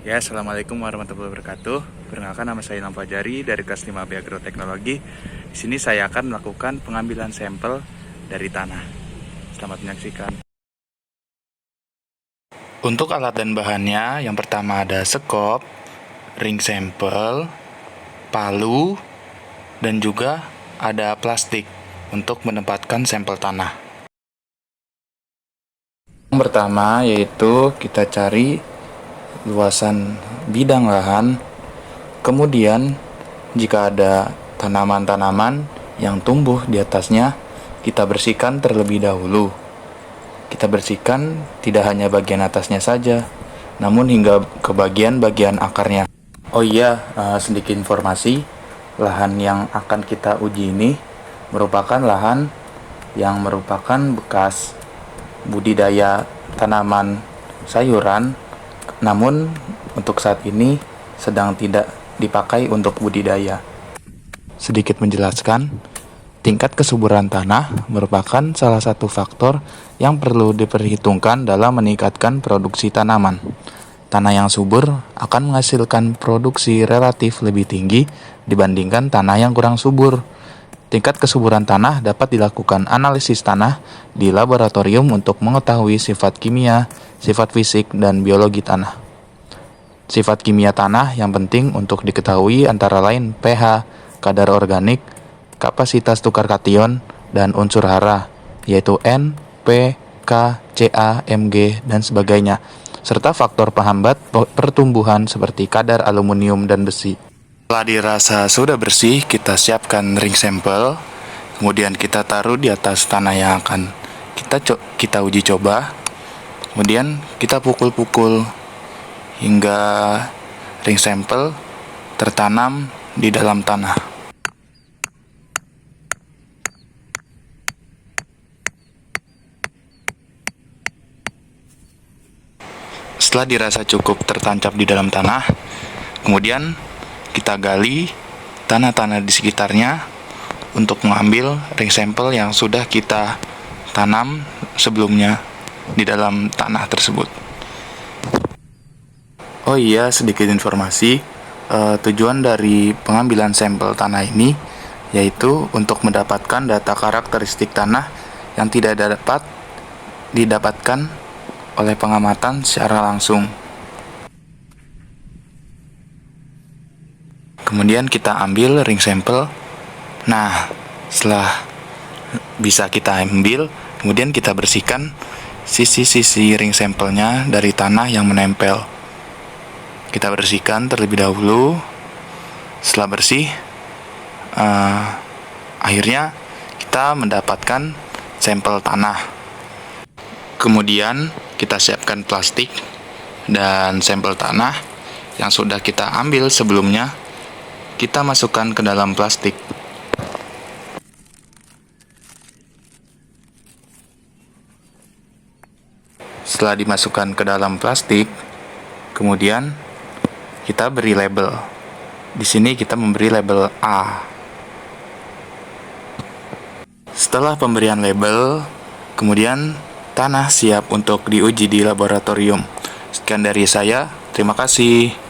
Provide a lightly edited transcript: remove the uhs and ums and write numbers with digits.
Ya, Assalamualaikum warahmatullahi wabarakatuh. Perkenalkan, nama saya Ilham Fajari dari kelas 5B Agroteknologi. Di sini saya akan melakukan pengambilan sampel dari tanah. Selamat menyaksikan. Untuk alat dan bahannya, yang pertama ada sekop, ring sampel, palu, dan juga ada plastik untuk menempatkan sampel tanah. Yang pertama yaitu kita cari luasan bidang lahan. Kemudian, jika ada tanaman-tanaman yang tumbuh di atasnya, kita bersihkan terlebih dahulu. Kita bersihkan tidak hanya bagian atasnya saja, namun hingga ke bagian-bagian akarnya. Oh iya, sedikit informasi, lahan yang akan kita uji ini merupakan lahan yang merupakan bekas budidaya tanaman sayuran, namun untuk saat ini sedang tidak dipakai untuk budidaya. Sedikit menjelaskan, tingkat kesuburan tanah merupakan salah satu faktor yang perlu diperhitungkan dalam meningkatkan produksi tanaman. Tanah yang subur akan menghasilkan produksi relatif lebih tinggi dibandingkan tanah yang kurang subur. Tingkat kesuburan tanah dapat dilakukan analisis tanah di laboratorium untuk mengetahui sifat kimia, sifat fisik, dan biologi tanah. Sifat kimia tanah yang penting untuk diketahui antara lain pH, kadar organik, kapasitas tukar kation, dan unsur hara, yaitu N, P, K, Ca, Mg, dan sebagainya, serta faktor penghambat pertumbuhan seperti kadar aluminium dan besi. Setelah dirasa sudah bersih, kita siapkan ring sampel, kemudian kita taruh di atas tanah yang akan kita uji coba, kemudian kita pukul-pukul hingga ring sampel tertanam di dalam tanah. Setelah dirasa cukup tertancap di dalam tanah, kemudian kita gali tanah-tanah di sekitarnya untuk mengambil ring sampel yang sudah kita tanam sebelumnya di dalam tanah tersebut. Oh iya, sedikit informasi, tujuan dari pengambilan sampel tanah ini yaitu untuk mendapatkan data karakteristik tanah yang tidak dapat didapatkan oleh pengamatan secara langsung. Kemudian kita ambil ring sampel. Nah, setelah bisa kita ambil, kemudian kita bersihkan sisi-sisi ring sampelnya dari tanah yang menempel. Kita bersihkan terlebih dahulu. Setelah bersih, akhirnya kita mendapatkan sampel tanah. Kemudian kita siapkan plastik dan sampel tanah yang sudah kita ambil sebelumnya. Kita masukkan ke dalam plastik. Setelah dimasukkan ke dalam plastik, kemudian kita beri label. Di sini kita memberi label A. Setelah pemberian label, kemudian tanah siap untuk diuji di laboratorium. Sekian dari saya, terima kasih.